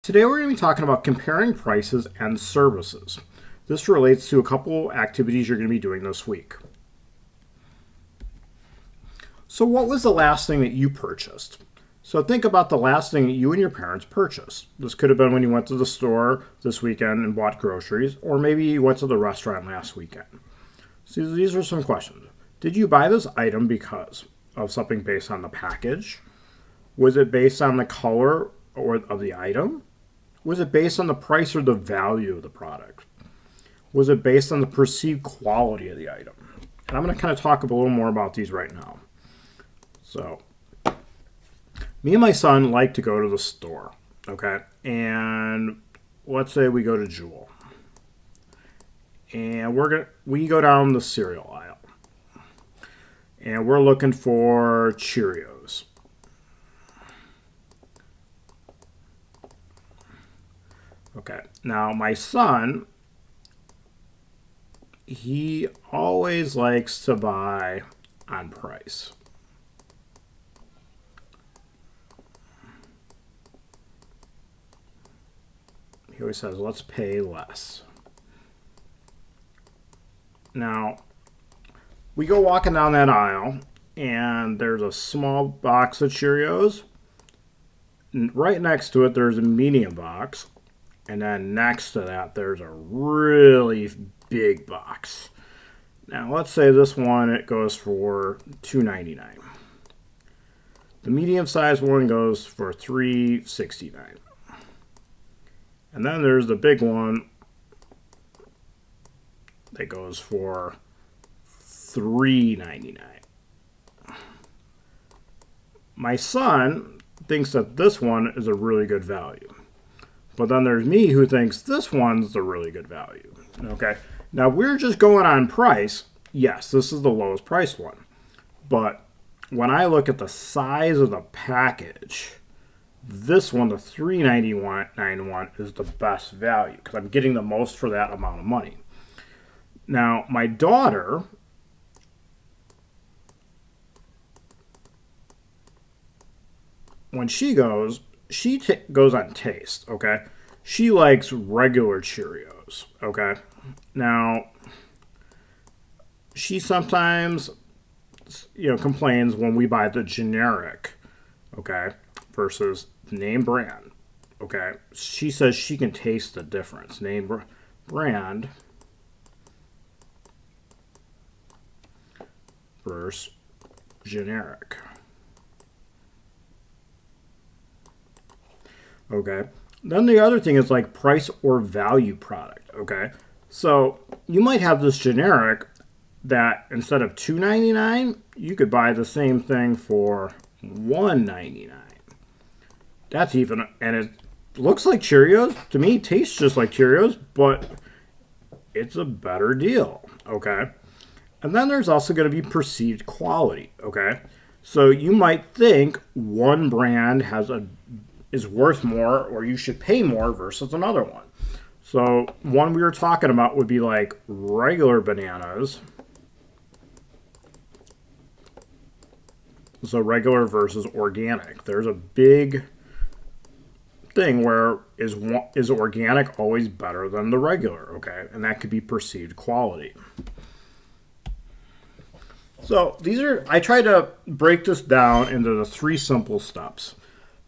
Today we're going to be talking about comparing prices and services. This relates to a couple activities you're going to be doing this week. So what was the last thing that you purchased? So think about the last thing that you and your parents purchased. This could have been when you went to the store this weekend and bought groceries, or maybe you went to the restaurant last weekend. So these are some questions. Did you buy this item because of something based on the package? Was it based on the color or of the item? Was it based on the price or the value of the product? Was it based on the perceived quality of the item? And I'm going to kind of talk a little more about these right now. So, me and my son like to go to the store, okay? And let's say we go to Jewel. And we go down the cereal aisle. And we're looking for Cheerios. Okay, now my son, he always likes to buy on price. He always says, let's pay less. Now, we go walking down that aisle, and there's a small box of Cheerios. And right next to it, there's a medium box. And then next to that, there's a really big box. Now, let's say this one, it goes for $2.99. The medium-sized one goes for $3.69. And then there's the big one that goes for $3.99. My son thinks that this one is a really good value. But then there's me who thinks this one's a really good value. Okay. Now we're just going on price. Yes, this is the lowest priced one. But when I look at the size of the package, this one, the $3.99 one, is the best value because I'm getting the most for that amount of money. Now, my daughter, when she goes on taste, okay? She likes regular Cheerios, okay? Now, she sometimes, complains when we buy the generic, okay, versus name brand, okay? She says she can taste the difference. Name brand versus generic. Okay. Then the other thing is like price or value product. Okay. So you might have this generic that instead of $2.99, you could buy the same thing for $1.99. That's even, and it looks like Cheerios. To me, it tastes just like Cheerios, but it's a better deal. Okay. And then there's also going to be perceived quality. Okay. So you might think one brand is worth more or you should pay more versus another one. So one we were talking about would be like regular bananas. So regular versus organic. There's a big thing where is organic always better than the regular, okay? And that could be perceived quality. So I try to break this down into the 3 simple steps.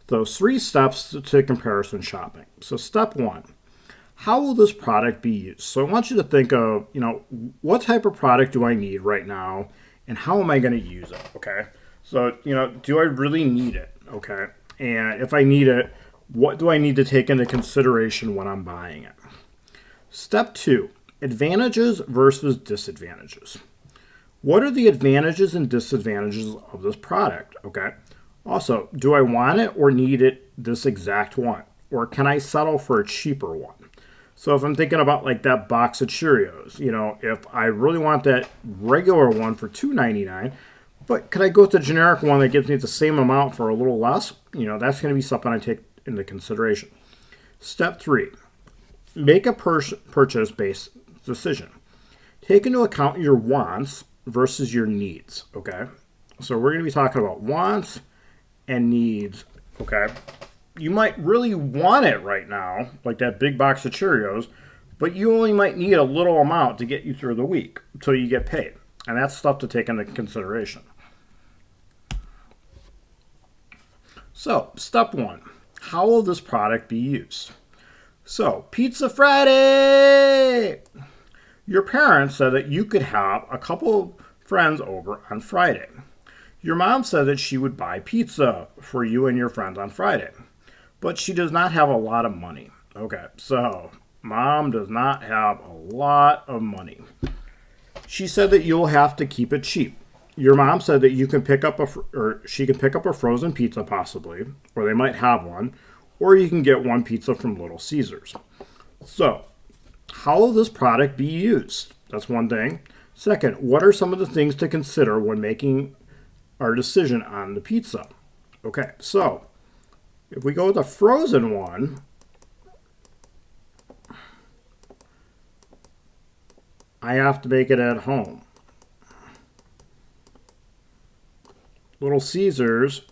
Those 3 steps to comparison shopping. So step 1, how will this product be used? So I want you to think of, what type of product do I need right now and how am I going to use it, okay? So, do I really need it, okay? And if I need it, what do I need to take into consideration when I'm buying it? Step 2, advantages versus disadvantages. What are the advantages and disadvantages of this product, okay? Also, do I want it or need it this exact one? Or can I settle for a cheaper one? So if I'm thinking about like that box of Cheerios, if I really want that regular one for $2.99, but could I go with the generic one that gives me the same amount for a little less? That's going to be something I take into consideration. Step 3, make a purchase-based decision. Take into account your wants versus your needs, okay? So we're going to be talking about wants and needs, okay? you might really want it right now, like that big box of Cheerios, but you only might need a little amount to get you through the week until you get paid. And that's stuff to take into consideration. So, step one, how will this product be used? So, Pizza Friday! Your parents said that you could have a couple of friends over on Friday. Your mom said that she would buy pizza for you and your friends on Friday, but she does not have a lot of money. Okay, so mom does not have a lot of money. She said that you'll have to keep it cheap. Your mom said that you can pick up she can pick up a frozen pizza possibly, or they might have one, or you can get one pizza from Little Caesars. So, how will this product be used? That's one thing. Second, what are some of the things to consider when making our decision on the pizza? Okay, so if we go with the frozen one, I have to make it at home. Little Caesars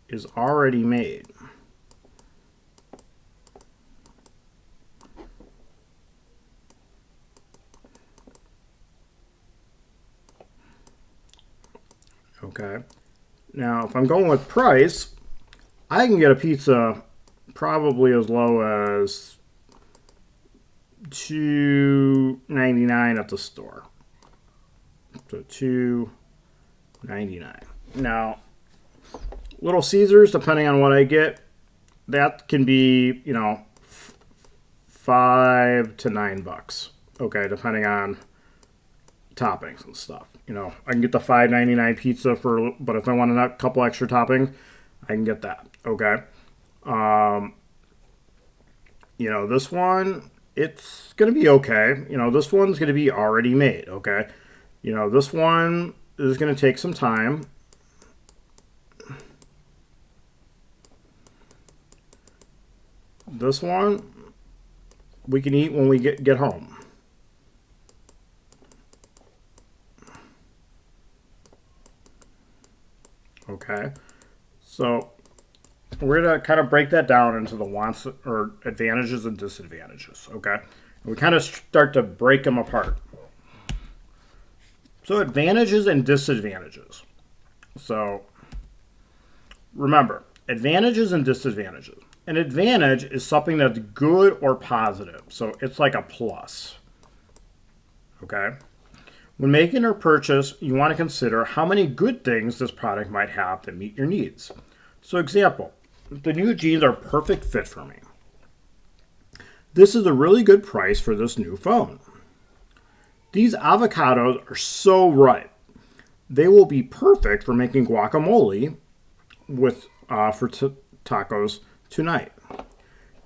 is already made. Okay. Now, if I'm going with price, I can get a pizza probably as low as $2.99 at the store. So $2.99. Now, Little Caesars, depending on what I get, that can be, $5 to $9. Okay, depending on toppings and stuff. I can get the $5.99 pizza but if I want a couple extra toppings, I can get that. Okay. This one, it's gonna be okay. This one's gonna be already made. Okay. This one is gonna take some time. This one we can eat when we get home. Okay, so we're going to kind of break that down into the wants or advantages and disadvantages. Okay, and we kind of start to break them apart. So advantages and disadvantages. So remember, advantages and disadvantages. An advantage is something that's good or positive. So it's like a plus. Okay. When making a purchase, you want to consider how many good things this product might have that meet your needs. So example, the new jeans are a perfect fit for me. This is a really good price for this new phone. These avocados are so ripe. They will be perfect for making guacamole for tacos tonight.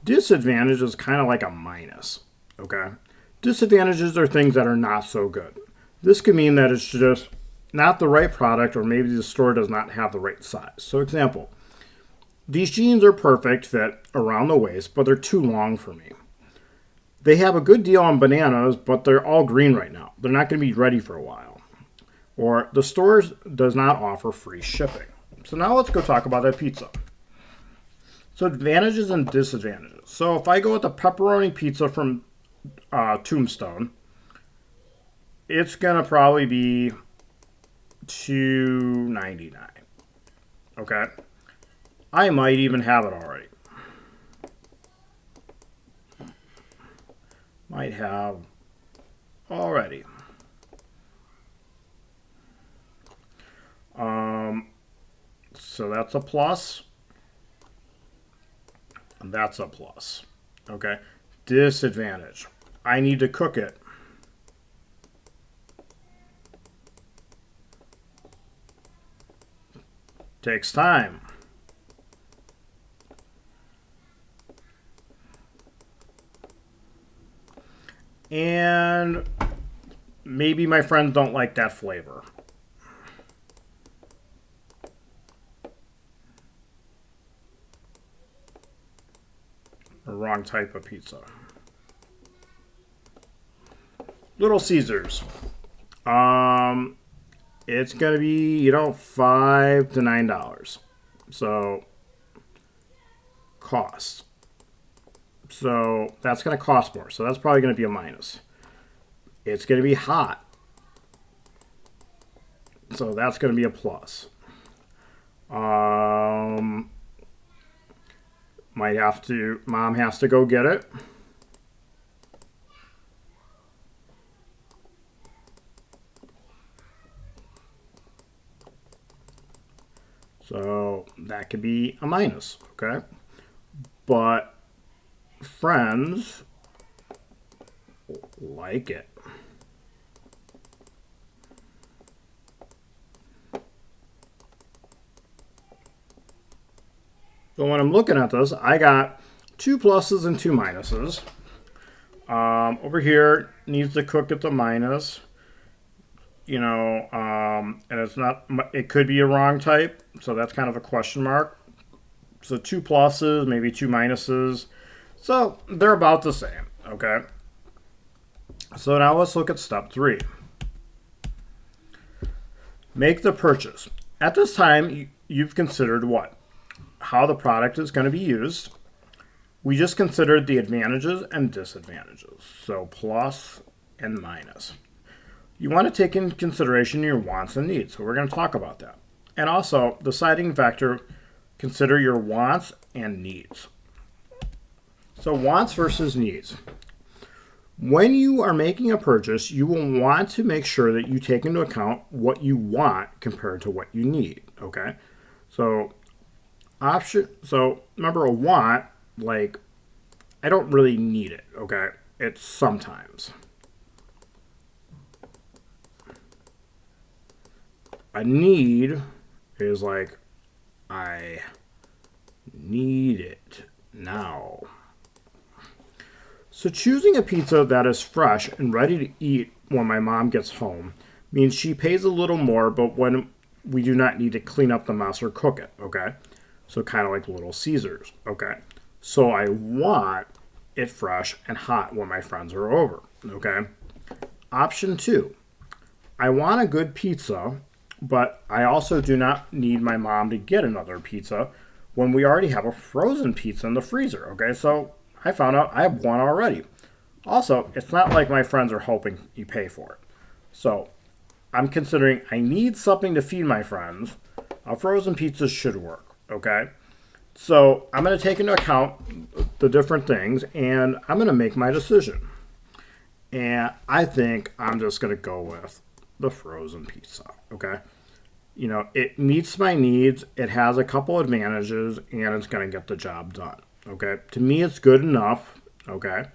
Disadvantage is kind of like a minus. Okay. Disadvantages are things that are not so good. This could mean that it's just not the right product, or maybe the store does not have the right size. So example, these jeans are perfect fit around the waist, but they're too long for me. They have a good deal on bananas, but they're all green right now. They're not going to be ready for a while. Or the store does not offer free shipping. So now let's go talk about that pizza. So advantages and disadvantages. So if I go with the pepperoni pizza from Tombstone, it's going to probably be $2.99. Okay? I might even have it already. Might have already. So that's a plus. And that's a plus. Okay? Disadvantage. I need to cook it. Takes time. And maybe my friends don't like that flavor. The wrong type of pizza. Little Caesars. it's going to be, you know, $5 to $9. So cost. So that's going to cost more. So that's probably going to be a minus. It's going to be hot. So that's going to be a plus. Mom has to go get it. So that could be a minus, okay? But friends like it. So when I'm looking at this, I got 2 pluses and 2 minuses. Over here needs to cook at the minus. You know, and it's not, it could be a wrong type, so that's kind of a question mark. So 2 pluses, maybe 2 minuses. So they're about the same, okay? So now let's look at step 3. Make the purchase. At this time, you've considered what? How the product is going to be used. We just considered the advantages and disadvantages. So plus and minus. You want to take into consideration your wants and needs. So we're going to talk about that. And also, deciding factor, consider your wants and needs. So wants versus needs. When you are making a purchase, you will want to make sure that you take into account what you want compared to what you need, okay? So remember a want, like, I don't really need it, okay? It's sometimes. A need is like, I need it now. So choosing a pizza that is fresh and ready to eat when my mom gets home means she pays a little more, but when we do not need to clean up the mess or cook it, okay? So kind of like Little Caesars, okay? So I want it fresh and hot when my friends are over, okay? Option 2, I want a good pizza, but I also do not need my mom to get another pizza when we already have a frozen pizza in the freezer, okay? So I found out I have one already. Also, it's not like my friends are hoping you pay for it. So I'm considering I need something to feed my friends. A frozen pizza should work, okay? So I'm going to take into account the different things, and I'm going to make my decision. And I think I'm just going to go with the frozen pizza, okay? You know, it meets my needs, it has a couple advantages, and it's going to get the job done, okay? To me, it's good enough, okay?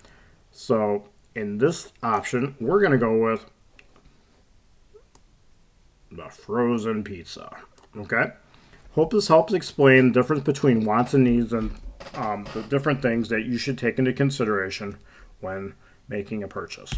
So in this option, we're going to go with the frozen pizza, okay? Hope this helps explain the difference between wants and needs and the different things that you should take into consideration when making a purchase.